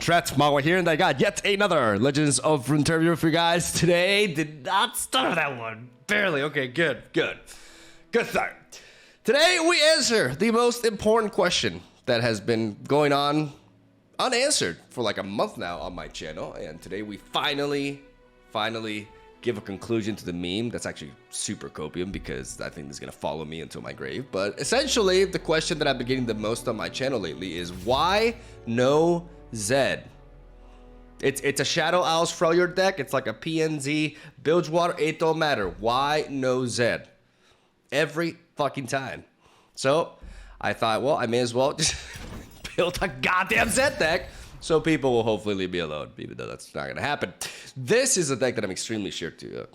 Trevor Snoozebottom here, and I got yet another Legends of Runeterra for you guys today. Did not start that one. Barely. Okay, good start. Today we answer the most important question that has been going on unanswered for like a month now on my channel, and today we finally give a conclusion to the meme. That's actually super copium because I think this is gonna follow me until my grave. But essentially, the question that I've been getting the most on my channel lately is why no ZED? It's a Shadow Owls Freljord deck. It's like a PNZ Bilgewater. It don't matter. Why no ZED? Every fucking time. So I thought, well, I may as well just build a goddamn ZED deck, so people will hopefully leave me alone, even though that's not gonna happen. This is a deck that I'm extremely shared to.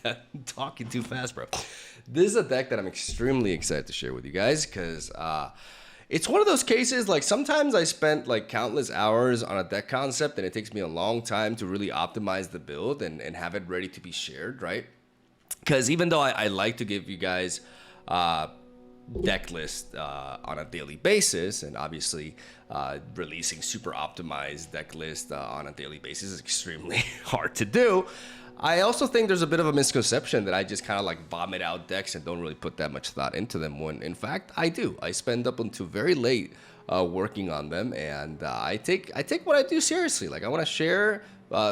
I'm talking too fast, bro. This is a deck that I'm extremely excited to share with you guys because it's one of those cases, like sometimes I spent like countless hours on a deck concept and it takes me a long time to really optimize the build and have it ready to be shared, right? Because even though I like to give you guys deck list on a daily basis, and obviously releasing super optimized deck list on a daily basis is extremely hard to do. I also think there's a bit of a misconception that I just kind of like vomit out decks and don't really put that much thought into them, when in fact I do. I spend up until very late working on them, and I take what I do seriously. Like, I want to share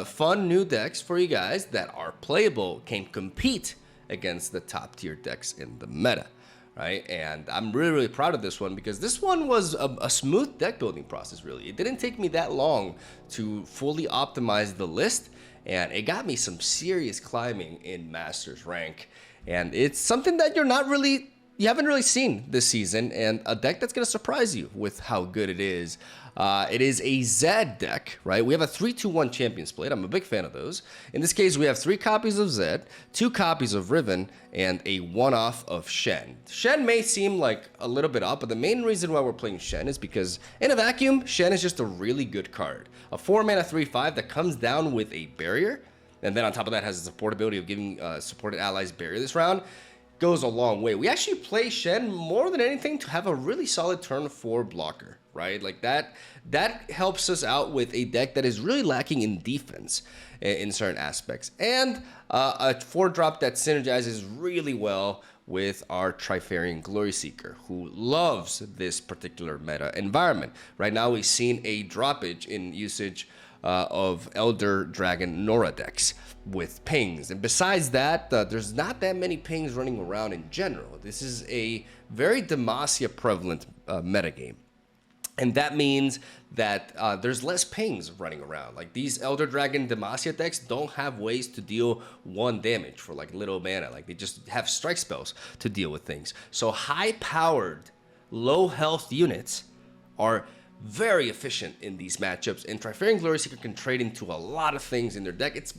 fun new decks for you guys that are playable, can compete against the top tier decks in the meta. Right, and I'm really proud of this one because this one was a smooth deck building process. Really, it didn't take me that long to fully optimize the list, and it got me some serious climbing in Masters rank. And it's something that you haven't really seen this season, and a deck that's gonna surprise you with how good it is. It is a ZED deck, right? We have a 3-2-1 champion split. I'm a big fan of those. In this case, we have 3 copies of ZED, 2 copies of Riven, and a one-off of Shen. Shen may seem like a little bit up, but the main reason why we're playing Shen is because in a vacuum, Shen is just a really good card. A 4-mana 3/5 that comes down with a barrier, and then on top of that has the support ability of giving supported allies barrier this round. Goes a long way. We actually play Shen more than anything to have a really solid turn 4 blocker, right? Like that helps us out with a deck that is really lacking in defense in certain aspects, and a 4-drop that synergizes really well with our Trifarian Glory Seeker, who loves this particular meta environment. Right now we've seen a droppage in usage of Elder Dragon Nora decks with pings, and besides that, there's not that many pings running around in general. This is a very Demacia prevalent metagame, and that means that there's less pings running around. Like, these Elder Dragon Demacia decks don't have ways to deal 1 damage for like little mana. Like, they just have strike spells to deal with things. So high powered, low health units are very efficient in these matchups, and Trifarian Glory Seeker can trade into a lot of things in their deck. It's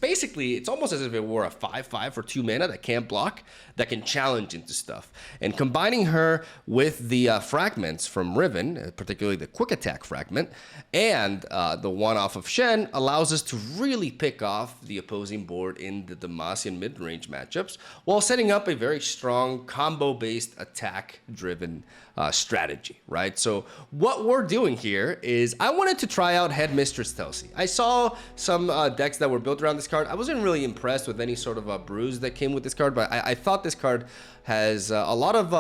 almost as if it were a 5/5 for 2 mana that can't block, that can challenge into stuff. And combining her with the fragments from Riven, particularly the quick attack fragment, and the one-off of Shen, allows us to really pick off the opposing board in the Demacian mid-range matchups, while setting up a very strong combo-based attack-driven strategy, right? So what we're doing here is I wanted to try out Headmistress Telsi. I saw some decks that were built around this card. I wasn't really impressed with any sort of a bruise that came with this card, but I thought this card has a lot of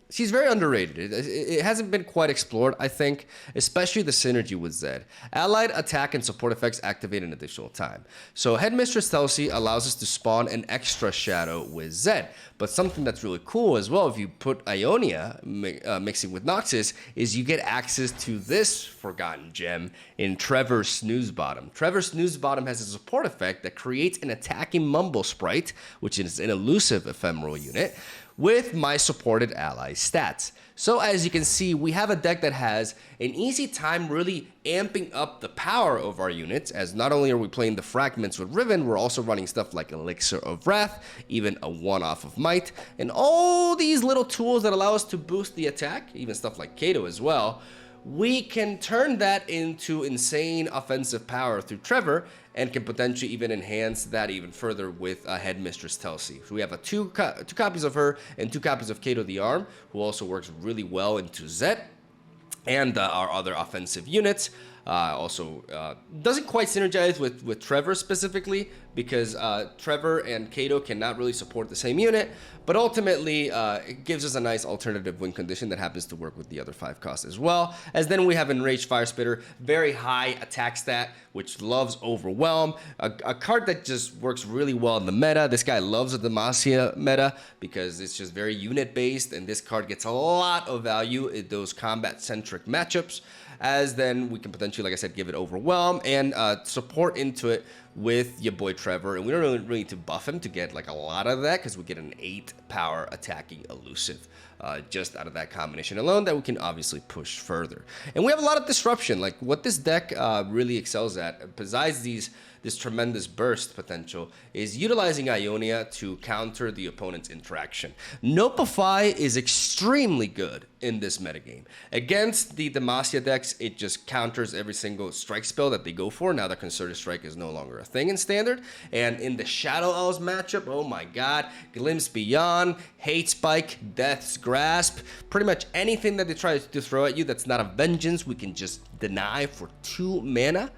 she's very underrated. It hasn't been quite explored, I think, especially the synergy with ZED. Allied attack and support effects activate an additional time. So Headmistress Telsi allows us to spawn an extra shadow with ZED. But something that's really cool as well, if you put Ionia mixing with Noxus, is you get access to this forgotten gem in Trevor Snoozebottom. Trevor Snoozebottom has a support effect that creates an attacking Mumble Sprite, which is an elusive ephemeral unit, with my supported ally stats. So as you can see, we have a deck that has an easy time really amping up the power of our units, as not only are we playing the fragments with Riven, we're also running stuff like Elixir of Wrath, even a one-off of Might, and all these little tools that allow us to boost the attack, even stuff like Kato as well. We can turn that into insane offensive power through Trevor, and can potentially even enhance that even further with Headmistress Telsi. So we have two copies of her and 2 copies of Kato the Arm, who also works really well into ZED. and our other offensive units. Also doesn't quite synergize with Trevor specifically, because Trevor and Kato cannot really support the same unit, but ultimately it gives us a nice alternative win condition that happens to work with the other 5 costs as well. As then we have Enraged Fire Spitter, very high attack stat, which loves Overwhelm, a card that just works really well in the meta. This guy loves the Demacia meta because it's just very unit based, and this card gets a lot of value in those combat centric matchups. As then we can potentially, like I said, give it Overwhelm and support into it with your boy Trevor. And we don't really need to buff him to get like a lot of that, because we get an 8 power attacking elusive just out of that combination alone that we can obviously push further. And we have a lot of disruption. Like what this deck really excels at, besides this tremendous burst potential, is utilizing Ionia to counter the opponent's interaction. Nopify is extremely good in this metagame. Against the Demacia decks, it just counters every single strike spell that they go for. Now that Concerted Strike is no longer a thing in Standard. And in the Shadow Elves matchup, oh my god, Glimpse Beyond, Hate Spike, Death's Grasp, pretty much anything that they try to throw at you that's not a Vengeance, we can just deny for 2 mana.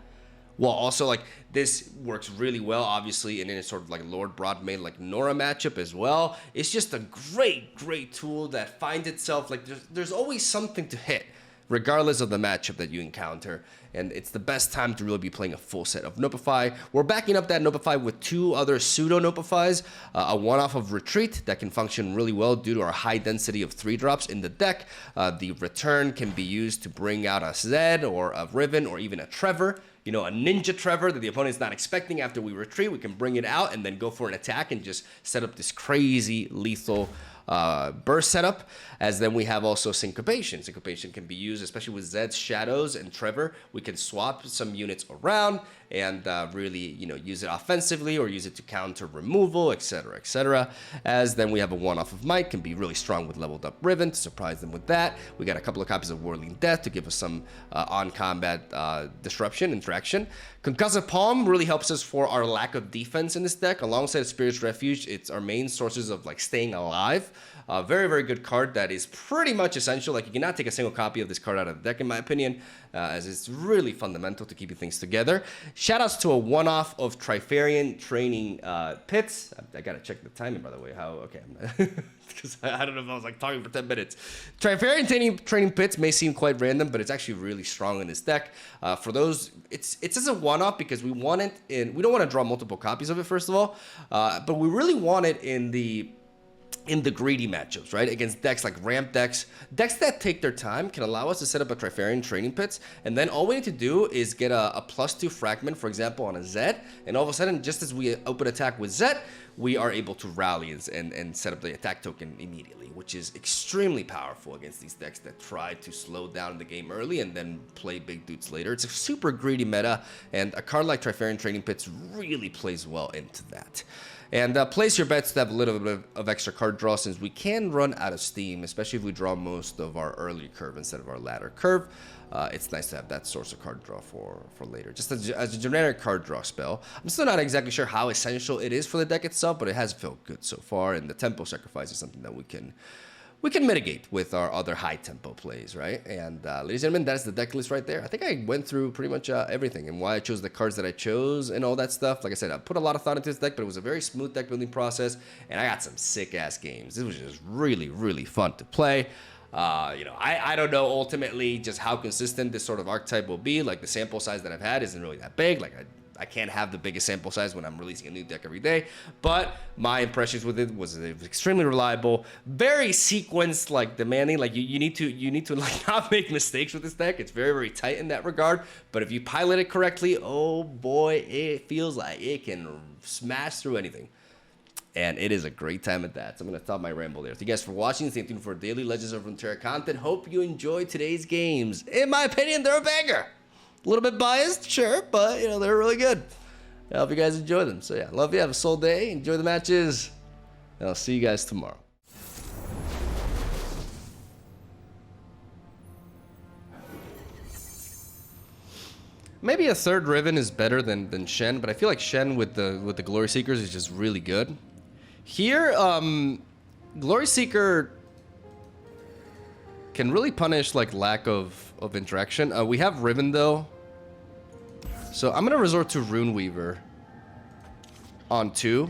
Well, also, like, this works really well, obviously, in a sort of like Lord Broadmaid, like Nora matchup as well. It's just a great, great tool that finds itself, like, there's always something to hit, regardless of the matchup that you encounter. And it's the best time to really be playing a full set of Nopify. We're backing up that Nopify with 2 other pseudo Nopifies, a one-off of Retreat that can function really well due to our high density of 3-drops in the deck. The return can be used to bring out a Zed or a Riven or even a Trevor. You know, a Ninja Trevor that the opponent's not expecting. After we retreat, we can bring it out and then go for an attack and just set up this crazy lethal burst setup. As then we have also Syncopation. Syncopation can be used, especially with Zed's Shadows and Trevor. We can swap some units around and really, you know, use it offensively or use it to counter removal, etc., etc. As then we have a one-off of Might, can be really strong with leveled up Riven to surprise them with that. We got a couple of copies of Whirling Death to give us some on-combat disruption, interaction. Concussive Palm really helps us for our lack of defense in this deck. Alongside Spirit's Refuge, it's our main sources of like staying alive. Very, very good card that is pretty much essential. Like, you cannot take a single copy of this card out of the deck, in my opinion, as it's really fundamental to keeping things together. Shoutouts to a one-off of Trifarian Training Pits. I gotta check the timing, by the way. How? Okay, because I don't know if I was like talking for 10 minutes. Trifarian Training Pits may seem quite random, but it's actually really strong in this deck. For those, it's as a one-off because we want it in. We don't want to draw multiple copies of it, first of all, but we really want it in the greedy matchups, right? Against decks like ramp decks that take their time can allow us to set up a Trifarian Training Pits, and then all we need to do is get a +2 fragment, for example, on a Zed, and all of a sudden, just as we open attack with Zed, we are able to rally and set up the attack token immediately, which is extremely powerful against these decks that try to slow down the game early and then play big dudes later. It's a super greedy meta, and a card like Trifarian Training Pits really plays well into that. And place your bets to have a little bit of extra card draw, since we can run out of steam, especially if we draw most of our early curve instead of our latter curve. It's nice to have that source of card draw for later, just as a generic card draw spell. I'm still not exactly sure how essential it is for the deck itself, but it has felt good so far, and the tempo sacrifice is something that we can mitigate with our other high tempo plays, right? And ladies and gentlemen, that's the deck list right there. I think I went through pretty much everything and why I chose the cards that I chose and all that stuff. Like I said, I put a lot of thought into this deck, but it was a very smooth deck building process, and I got some sick ass games. This was just really, really fun to play. You know, I don't know ultimately just how consistent this sort of archetype will be. Like, the sample size that I've had isn't really that big. Like, I can't have the biggest sample size when I'm releasing a new deck every day, but my impressions with it was extremely reliable, very sequenced, like demanding. Like, you need to like not make mistakes with this deck. It's very, very tight in that regard. But if you pilot it correctly, oh boy, it feels like it can smash through anything. And it is a great time at that. So I'm going to stop my ramble there. Thank you guys for watching. Stay tuned for daily Legends of Runeterra content. Hope you enjoyed today's games. In my opinion, they're a banger. A little bit biased, sure, but, you know, they're really good. I hope you guys enjoy them. So, yeah, love you. Have a soul day. Enjoy the matches. And I'll see you guys tomorrow. Maybe a third Riven is better than Shen, but I feel like Shen with the Glory Seekers is just really good. Here, Glory Seeker can really punish like lack of interaction. We have Riven though, so I'm gonna resort to Runeweaver on 2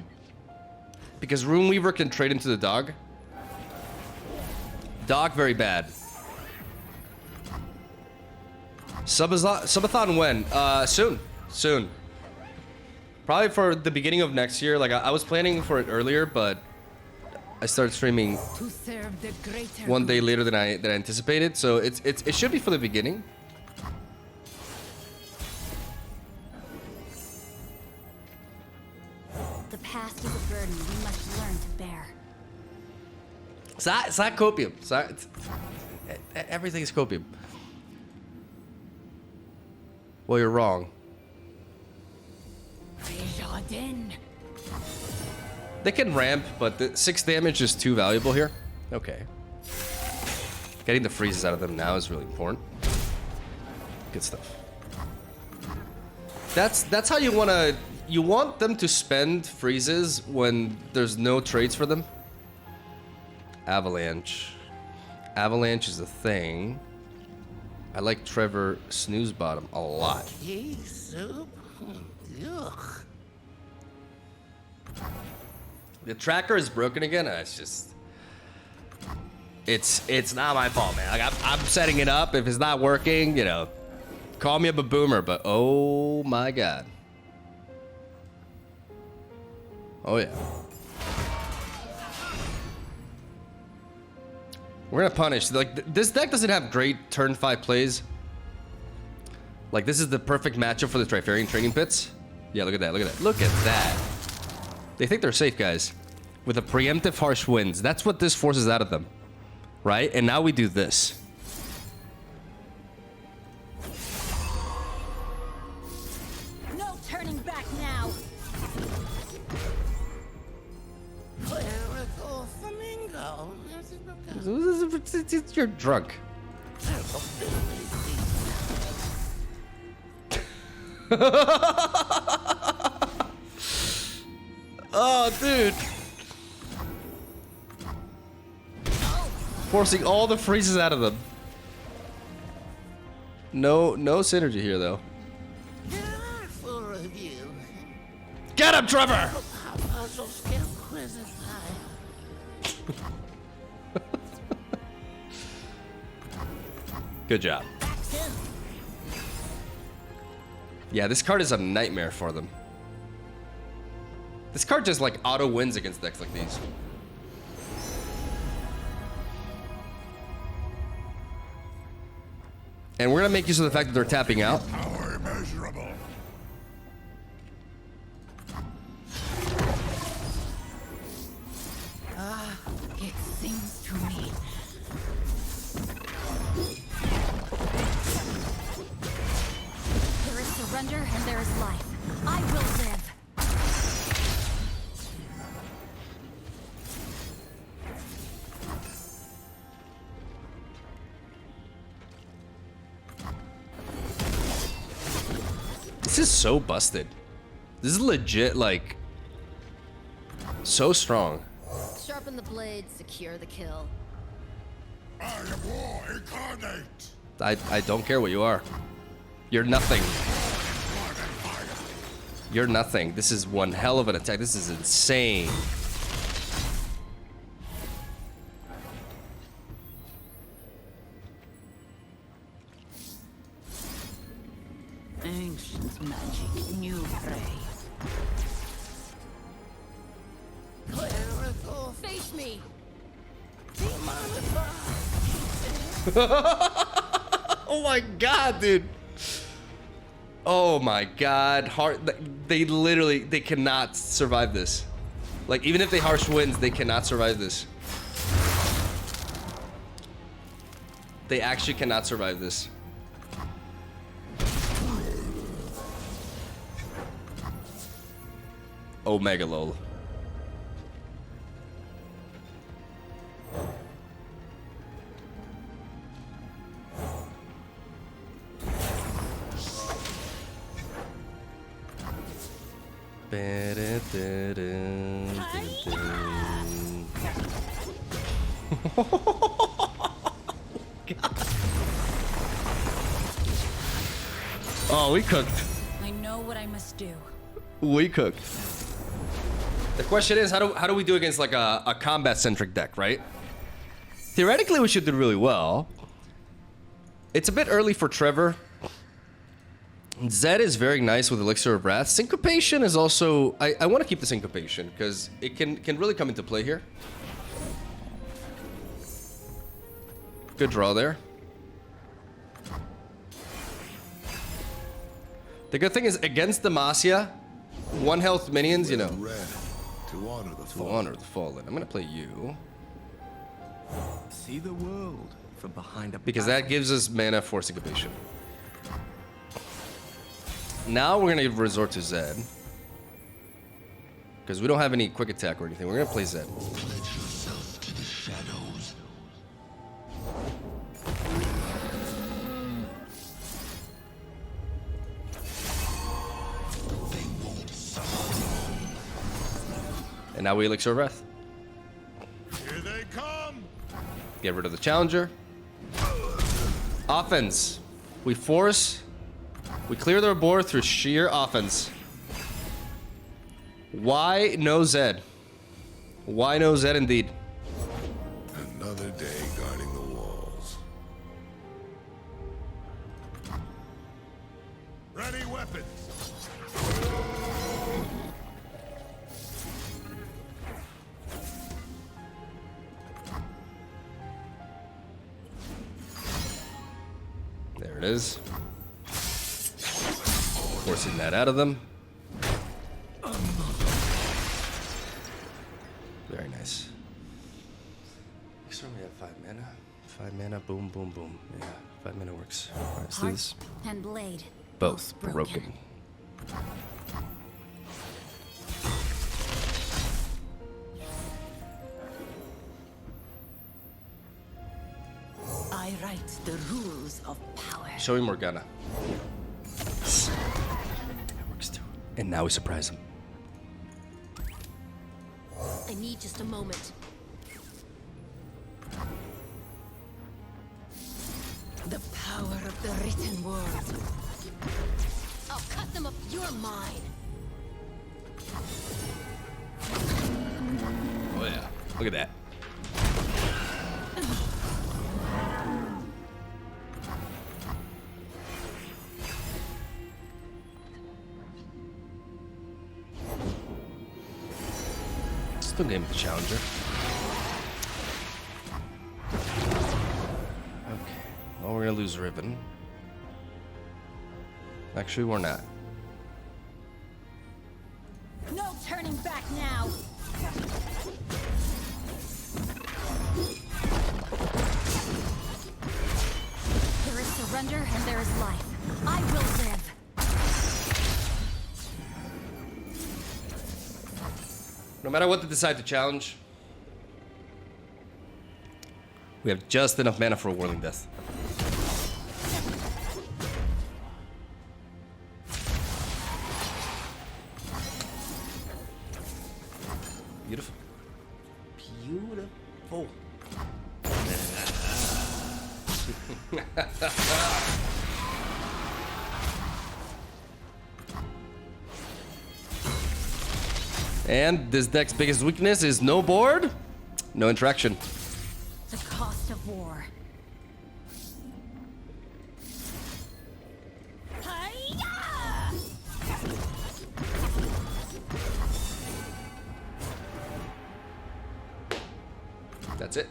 because Runeweaver can trade into the dog. Dog very bad. Subathon when? Soon. Probably for the beginning of next year. Like I was planning for it earlier, but I started streaming one day later than I anticipated. So it should be for the beginning. The past is a burden we must learn to bear. It's not copium. Everything is copium. Well, you're wrong. They can ramp, but the 6 damage is too valuable here. Okay. Getting the freezes out of them now is really important. Good stuff. That's how you want them to spend freezes when there's no trades for them. Avalanche. Avalanche is a thing. I like Trevor Snoozebottom a lot. Hey, soup. Ugh. The tracker is broken again. It's just, it's not my fault, man. Like I'm setting it up. If it's not working, you know, call me up a boomer. But oh my god. Oh yeah. We're gonna punish. Like this deck doesn't have great turn 5 plays. Like this is the perfect matchup for the Trifarian training pits. Yeah, look at that. Look at that. Look at that. They think they're safe, guys. With a preemptive harsh winds. That's what this forces out of them. Right? And now we do this. No turning back now. Clerical flamingo. You're drunk. Oh, dude. Forcing all the freezes out of them. No synergy here, though. Full review. Get him, Trevor! Puzzle skill quiz aside. Good job. Yeah, this card is a nightmare for them. This card just like auto wins against decks like these. And we're gonna make use of the fact that they're tapping out. Power immeasurable. It seems to me. There is surrender and there is life. I will live. This is so busted. This is legit, like, so strong. Sharpen the blade, secure the kill. I am war incarnate. I don't care what you are. You're nothing. You're nothing. This is one hell of an attack. This is insane. Ancient magic, new prey. Clerical Face me. demonify. Oh my god, dude. Oh my god. They literally, they cannot survive this. Like, even if they harsh winds, they cannot survive this. They actually cannot survive this. Omega lol. Oh, we cooked. I know what I must do. We cooked. The question is, how do we do against like a combat-centric deck, right? Theoretically, we should do really well. It's a bit early for Trevor. ZED is very nice with Elixir of Wrath. Syncopation is also... I want to keep the Syncopation, because it can really come into play here. Good draw there. The good thing is, against Demacia, 1 health minions, you know. To honor the To honor the fallen. I'm going to play you. See the world from behind a Because that gives us mana for Syncopation. Now we're going to resort to Zed. Because we don't have any quick attack or anything. We're going to play Zed. Pledge yourself to the shadows. They won't suffer. And now we Elixir of Wrath. Here they come. Get rid of the challenger. Offense. We force. We clear their board through sheer offense. Why no Zed? Why no Zed indeed? Another day guarding the walls. Ready weapons. There it is. Forcing that out of them. Very nice. Next time we have 5 mana. 5 mana, boom, boom, boom. Yeah, 5 mana works. Alright, let's do Heart this. and blade. Both broken. I write the rules of power. Show him Morgana. That works too. And now we surprise him. I need just a moment. The power of the written word. I'll cut them up. You're mine. Oh yeah. Look at that. Still game with the challenger. Okay. Well, we're gonna lose Riven. Actually, we're not. No turning back now. There is surrender and there is life. I will live. No matter what they decide to challenge, we have just enough mana for a Whirling Death. Beautiful. Beautiful. And this deck's biggest weakness is no board, no interaction. The cost of war. Hi-ya! That's it.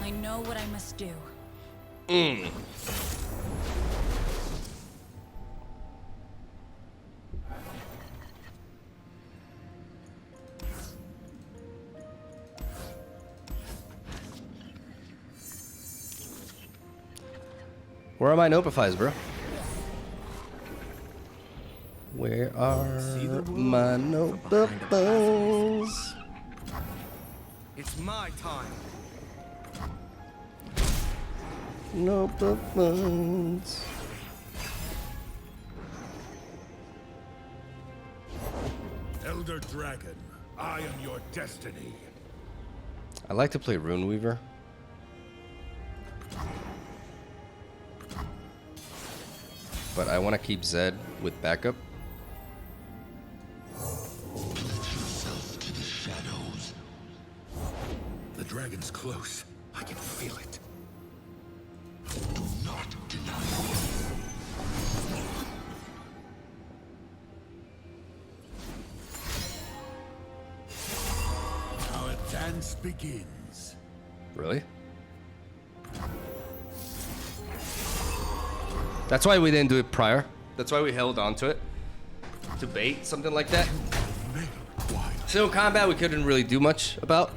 I know what I must do. Where are my notifies, bro? Where are my notifies? It's my time. Notifies. Elder Dragon, I am your destiny. I like to play Runeweaver. but I want to keep Zed with backup. Yourself to the shadows. The dragon's close. I can feel it. Do not deny me. Our dance begins. Really? That's why we didn't do it prior. That's why we held on to it. To bait something like that. Single combat we couldn't really do much about.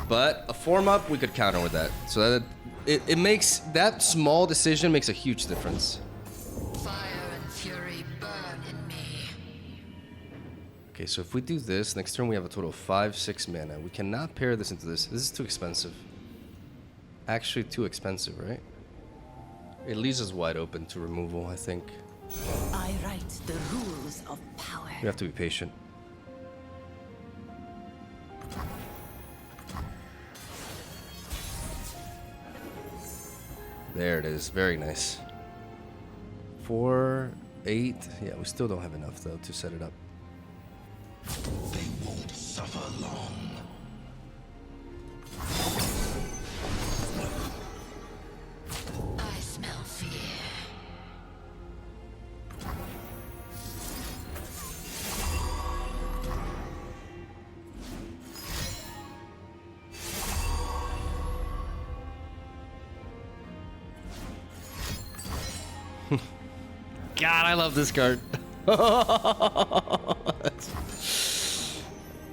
But a form up we could counter with that. So that it makes that small decision makes a huge difference. Fire and fury burn in me. Okay, so if we do this, next turn we have a total of 5-6 mana. We cannot pair this into this. This is too expensive. Actually too expensive, right? It leaves us wide open to removal, I think. I write the rules of power. We have to be patient. There it is. Very nice. 4, 8. Yeah, we still don't have enough, though, to set it up. They won't suffer long. I smell fear. God, I love this card.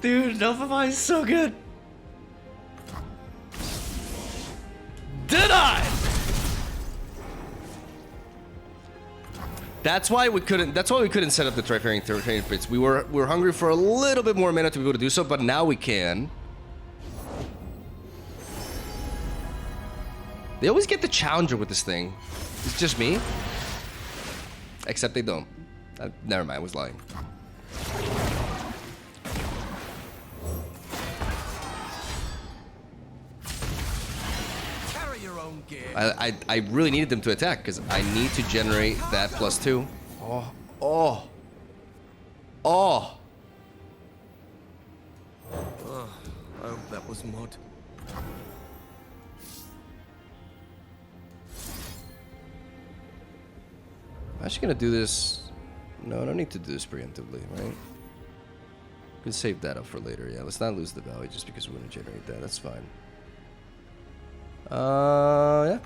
Dude, Novify is so good. Did I? That's why we couldn't set up the training pits. We were hungry for a little bit more mana to be able to do so, but now we can. They always get the challenger with this thing. It's just me. Except they don't. Never mind, I was lying. Carry your own gear. I really needed them to attack because I need to generate that +2. Oh, oh, oh. I hope that was mod. I'm actually gonna do this. No, I don't need to do this preemptively, right? We can save that up for later. Yeah, let's not lose the value just because we're gonna generate that. That's fine. Yeah.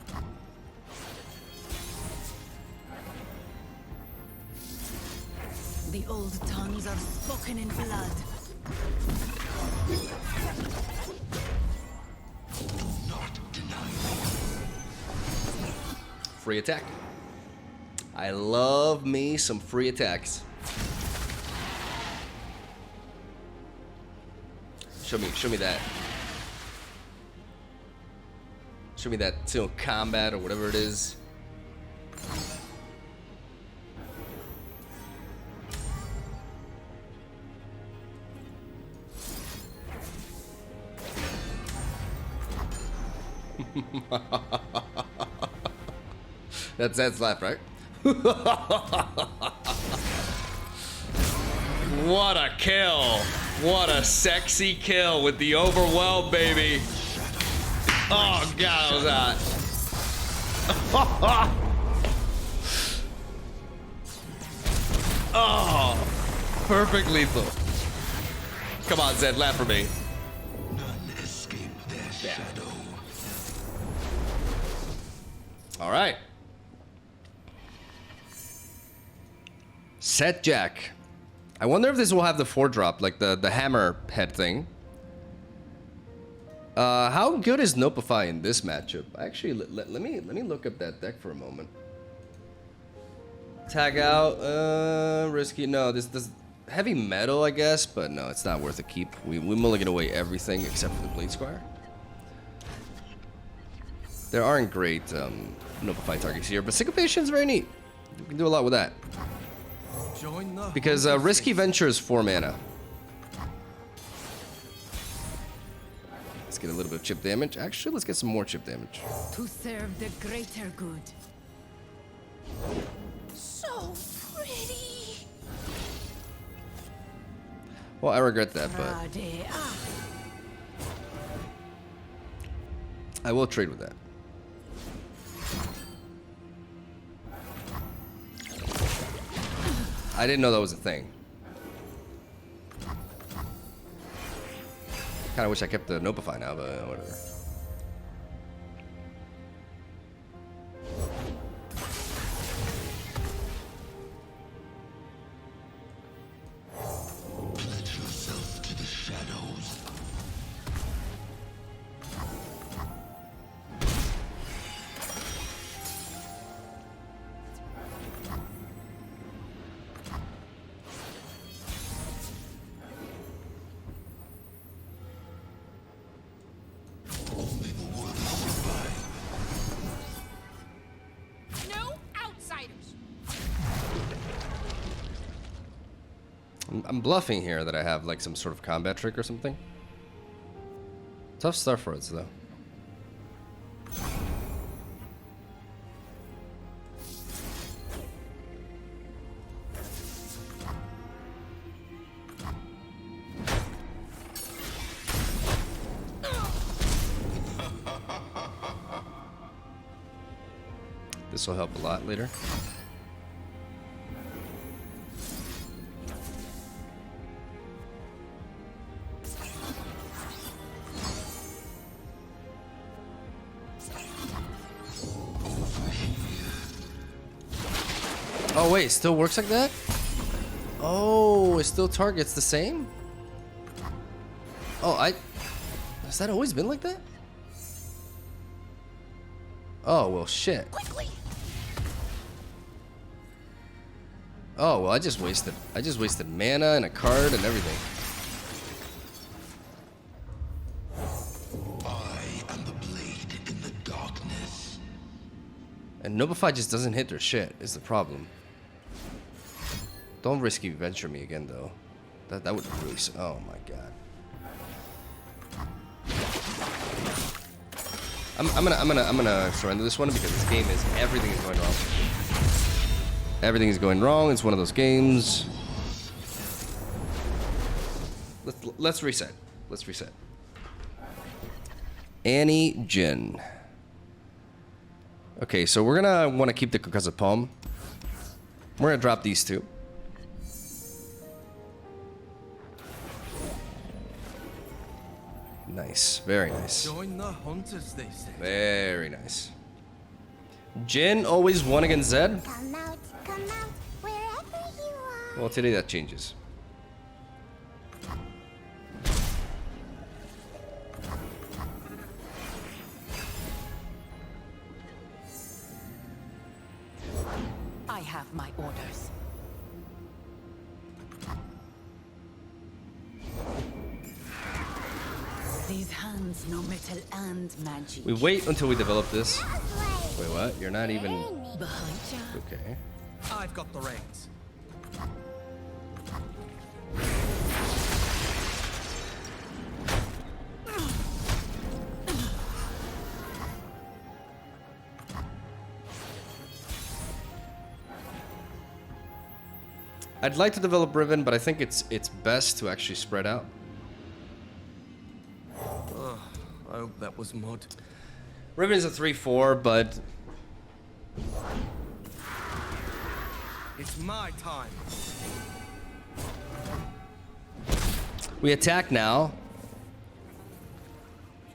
The old tongues are spoken in blood. Do not deny me. Free attack. I love me some free attacks. Show me that. Show me that single combat or whatever it is. That's laugh, right? What a kill! What a sexy kill with the overwhelm, baby! Oh god, that was hot. Oh, perfect lethal. Come on, Zed, laugh for me. None escape their shadow. All right. Set Jack. I wonder if this will have the 4-drop, like the hammer head thing. How good is Nopify in this matchup? Actually, let me look up that deck for a moment. Tag out, risky. No, this heavy metal, I guess, but no, it's not worth a keep. We mulligan away everything except for the Blade Squire. There aren't great Nopify targets here, but Syncopation is very neat. You can do a lot with that. Join the Because Risky Venture is 4 mana. Let's get a little bit of chip damage. Actually, let's get some more chip damage. To serve the greater good. So So pretty. Well, I regret that, but I will trade with that. I didn't know that was a thing. Kind of wish I kept the Notify now, but whatever. Pledge yourself to the shadows. Only the worthy survive. No outsiders. I'm bluffing here that I have like some sort of combat trick or something. Tough stuff for us though. This will help a lot later. Oh wait, it still works like that? Oh, it still targets the same? Oh, has that always been like that? Oh, well shit. Quickly. Oh, well I just wasted mana and a card and everything. I am the blade in the darkness. And Notify just doesn't hit their shit is the problem. Don't risky venture me again though. That would really oh my god. I'm gonna surrender this one because this game is everything is going wrong. Everything is going wrong. It's one of those games. Let's reset. Let's reset. Annie Jin. Okay, so we're gonna want to keep the Concussive Palm. We're gonna drop these two. Nice, very nice. Join the hunters, they say. Very nice. Jin always won against Zed. Come out, wherever you are. Well, today that changes. I have my orders. These hands know metal and magic. We wait until we develop this. Wait, what? You're not even... Behind ya. Okay. I've got the reins. I'd like to develop Riven, but I think it's best to actually spread out. I hope that was mud. Riven is a 3/4, but It's my time. we attack now,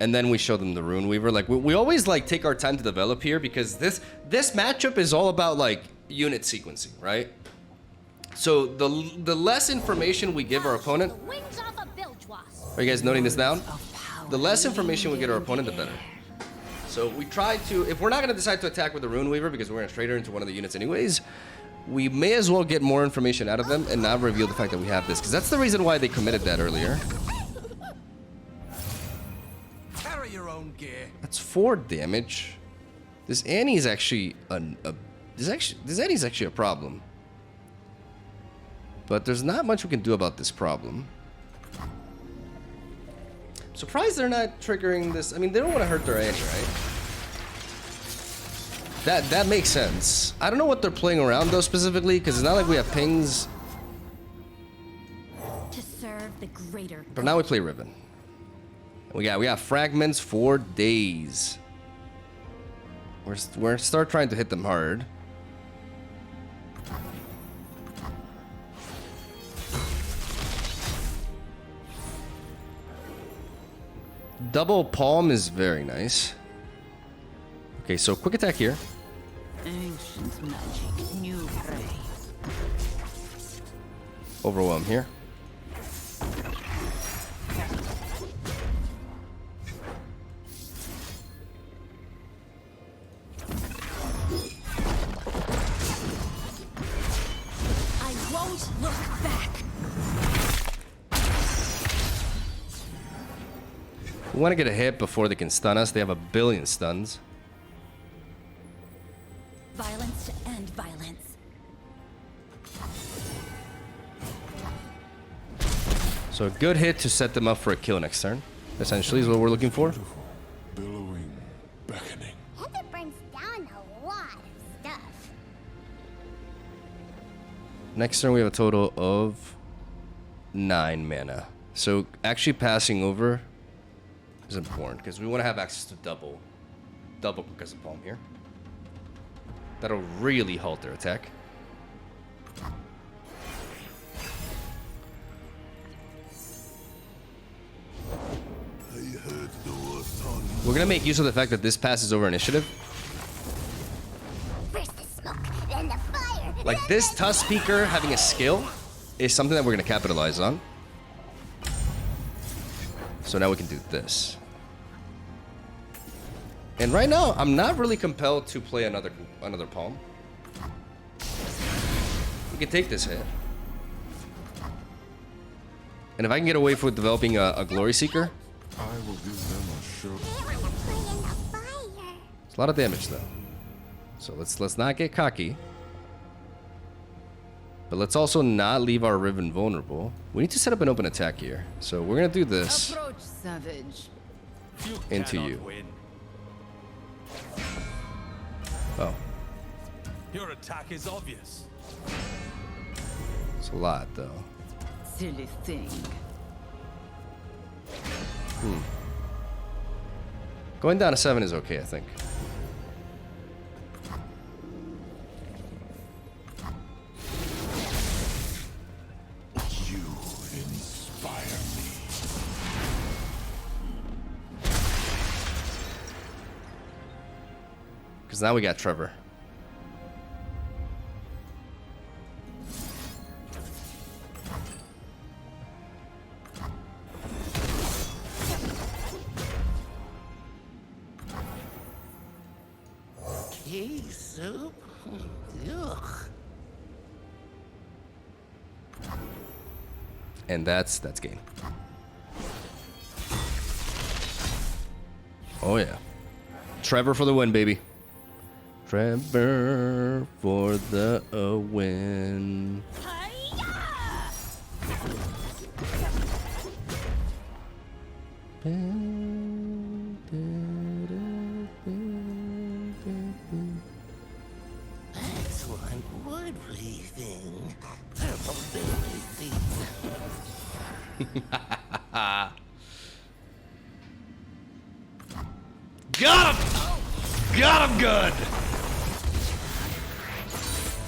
and then we show them the Rune Weaver. Like we always like take our time to develop here because this matchup is all about like unit sequencing, right? So the less information we give our opponent, The wings off a bilge wasp. are you guys noting this down? Of power. The less information we get our opponent, the better. So we try to, if we're not going to decide to attack with the Rune Weaver because we're going to trade her into one of the units anyways, we may as well get more information out of them and not reveal the fact that we have this, because that's the reason why they committed that earlier. Carry your own gear. That's 4 damage. This Annie is actually this Annie's actually a problem. But there's not much we can do about this problem. Surprised they're not triggering this. I mean, they don't want to hurt their Annie, right? That makes sense. I don't know what they're playing around though specifically, because it's not like we have pings. To serve the greater But now we play Riven. We got fragments for days. We're gonna start trying to hit them hard. Double palm is very nice. Okay, so quick attack here. Ancient magic, new prey. Overwhelm here. I won't look back. We want to get a hit before they can stun us. They have a billion stuns. Violence to end violence. So a good hit to set them up for a kill next turn. Essentially is what we're looking for. Billowing, beckoning. Heather brings down a lot of stuff. Next turn we have a total of 9 mana. So actually passing over is important because we want to have access to double Progressive Palm here. That'll really halt their attack. We're gonna make use of the fact that this passes over initiative. First the smoke, then the fire. Like this Tusk Speaker having a skill is something that we're gonna capitalize on. So now we can do this. And right now, I'm not really compelled to play another palm. We can take this hit. And if I can get away with developing a Glory Seeker, I will give them a show. Put in the fire. it's a lot of damage though. So let's not get cocky. But let's also not leave our Riven vulnerable. We need to set up an open attack here. So we're gonna do this Approach, savage. into you. Win. Oh, Your attack is obvious. it's a lot though. Silly thing. Going down to 7 is okay, I think. You inspire me. Because now we got Trevor. Pea soup? Ugh. And that's game. Oh yeah. Trevor for the win, baby. Trevor for the win. That's one wood weaving. Purple Got him! Got him good!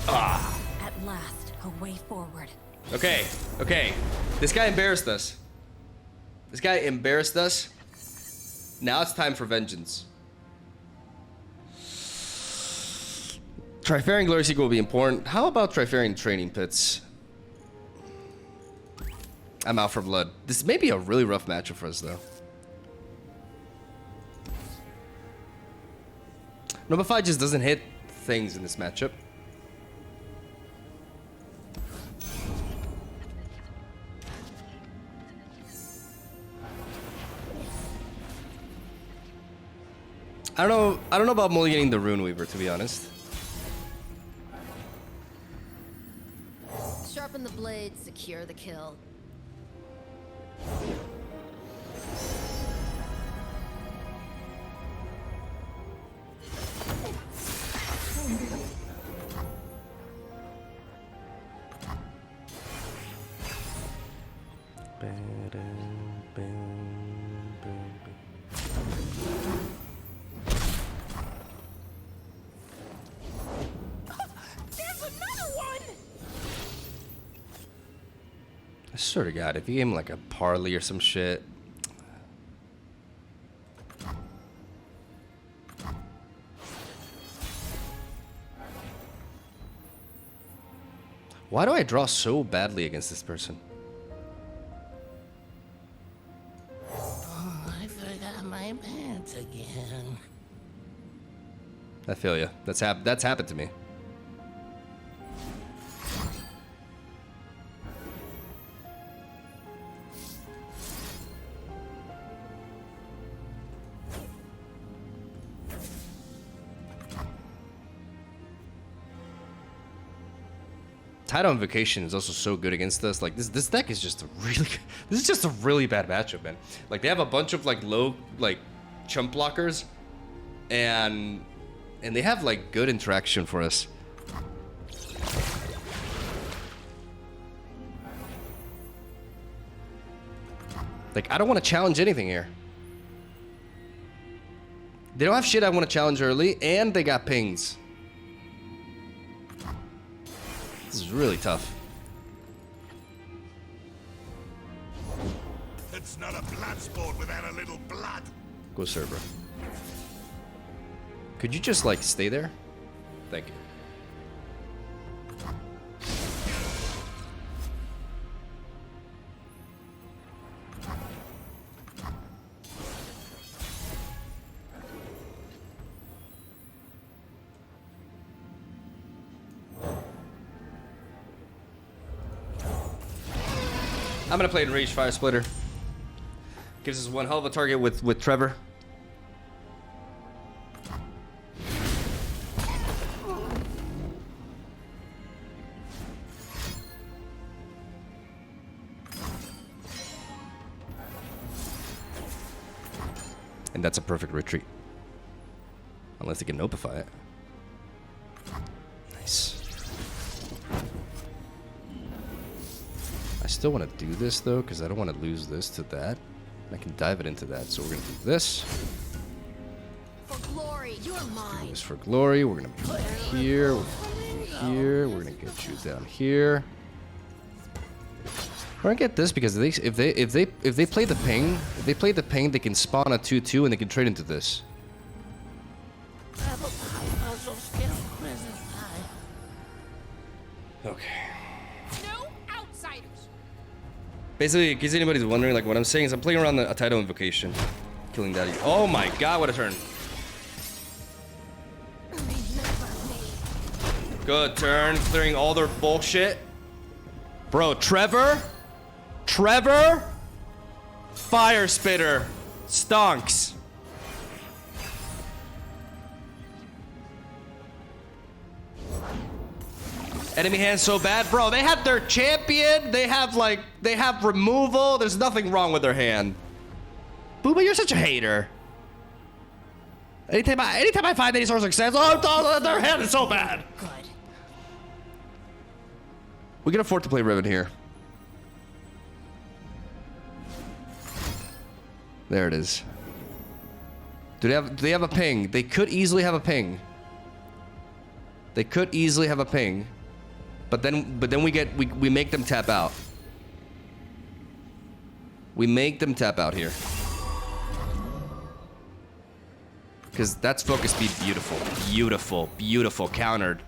At last, a way forward. Okay, okay. This guy embarrassed us. This guy embarrassed us. Now it's time for vengeance. Trifarian Glory Seeker will be important. How about Trifarian Training Pits? I'm out for blood. This may be a really rough matchup for us, though. Notify just doesn't hit things in this matchup. I don't know about mulliganing the Rune Weaver, to be honest. Sharpen the blade, secure the kill. There's another one! I swear to God, if you gave him like a parley or some shit. Why do I draw so badly against this person? Oh, I forgot my pants again. I feel you. That's happened to me. Tidal Invocation is also so good against us. Like this deck is just a really this is just a really bad matchup, man. Like they have a bunch of like low like chump blockers and they have like good interaction for us. Like I don't want to challenge anything here. They don't have shit I want to challenge early, and they got pings. This is really tough. It's not a blood sport without a little blood. Go server. Could you just like stay there? Thank you. I'm gonna play Enraged Fire Splitter. Gives us one hell of a target with Trevor. And that's a perfect retreat. Unless they can Nopify it. Nice. I still want to do this though, because I don't want to lose this to that. I can dive it into that. So we're gonna do this. For glory, you're Do mine. this for glory. We're gonna be here. We're gonna be here. We're gonna get you down here. We're gonna get this because if they play the ping, they can spawn a 2/2 and they can trade into this. Okay. No outsiders. Basically, in case anybody's wondering, like what I'm saying is I'm playing around a Tidal Invocation, killing Daddy. Oh my God, what a turn! Good turn, clearing all their bullshit. Bro, Trevor, Fire Spitter, stonks. Enemy hand so bad, bro. They have their champion. They have removal. There's nothing wrong with their hand. Booba, you're such a hater. Anytime I find any sort of success, oh, their hand is so bad. Good. We can afford to play Riven here. There it is. Do they have a ping? They could easily have a ping. They could easily have a ping. But then we make them tap out. We make them tap out here. Because that's focus speed beautiful. Beautiful. Beautiful. Countered.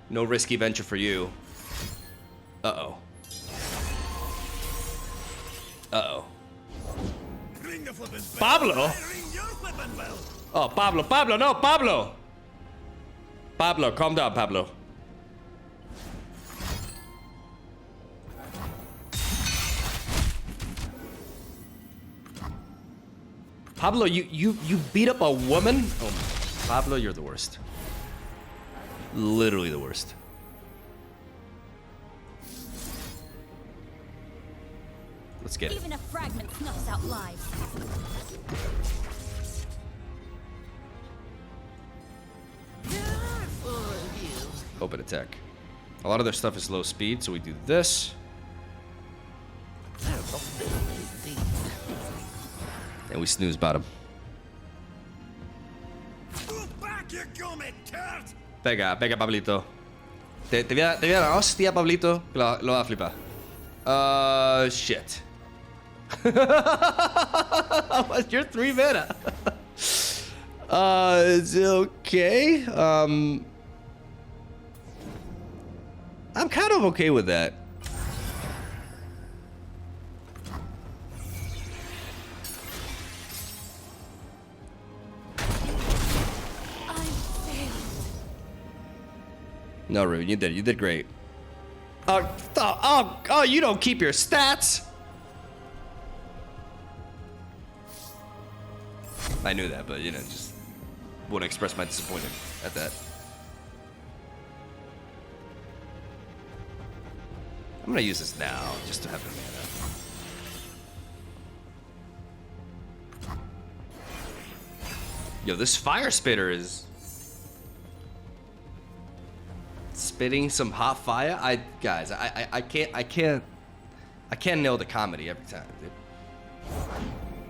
No risky venture for you. Uh-oh. Uh-oh. Pablo? Oh, Pablo, no, Pablo! Pablo, calm down, Pablo. Pablo, you beat up a woman? Oh, Pablo, you're the worst. Literally the worst. Let's get it. Even a fragment snuffs out lives. Open attack. A lot of their stuff is low speed, so we do this. And we Snoozebottom. Back you gummy turd! Venga, venga, Pablito. Te voy a dar una hostia, Pablito. Que lo va a flipar. Shit. You're 3 mana. It's okay. I'm kind of okay with that. I failed. No, Rune, you did great. Oh, you don't keep your stats. I knew that, but you know, just want to express my disappointment at that. I'm gonna use this now, just to have it mana. Yo, this fire spitter is spitting some hot fire. Guys, I can't nail the comedy every time, dude.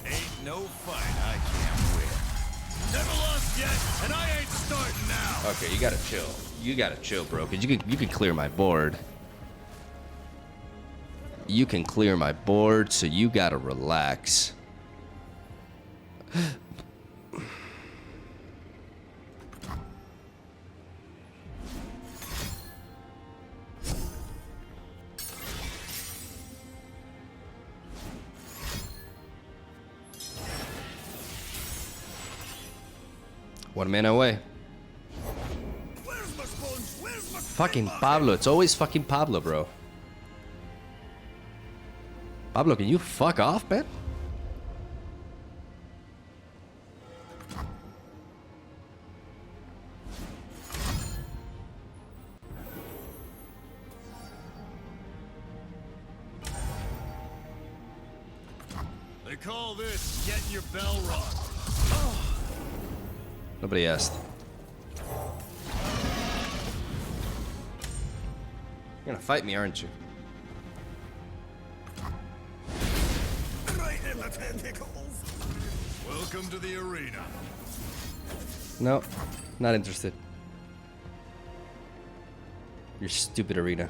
Ain't no fight I can't win. Never lost yet, and I ain't starting now. Okay, you gotta chill. You gotta chill, bro, because you can clear my board. You can clear my board, so you gotta relax. One mana away. Where's my sponge? Where's my Fucking Pablo. It's always fucking Pablo, bro. Pablo, can you fuck off, man? They call this getting your bell rung. Nobody asked. You're gonna fight me, aren't you? Right in the tentacles. Welcome to the arena. No, not interested. Your stupid arena.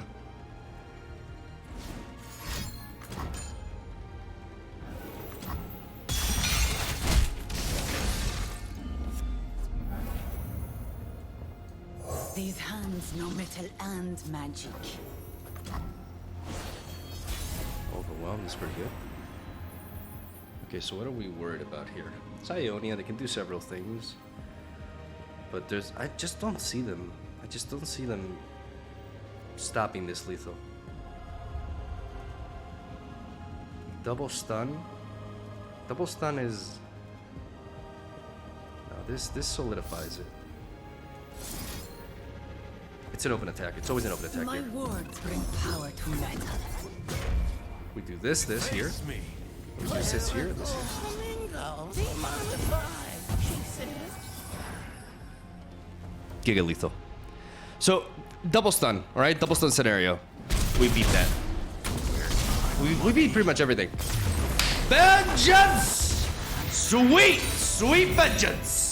These hands know metal and magic. Overwhelmed is pretty good. Okay, so what are we worried about here? It's Ionia, they can do several things. But I just don't see them. I just don't see them stopping this lethal. Double stun? Double stun is... No, this solidifies it. It's an open attack. It's always an open attack My here. words bring power to metal. We do this here. Me. We do this here, this here. Giga lethal. So, double stun, alright? Double stun scenario. We beat that. We beat pretty much everything. Vengeance! Sweet, sweet vengeance!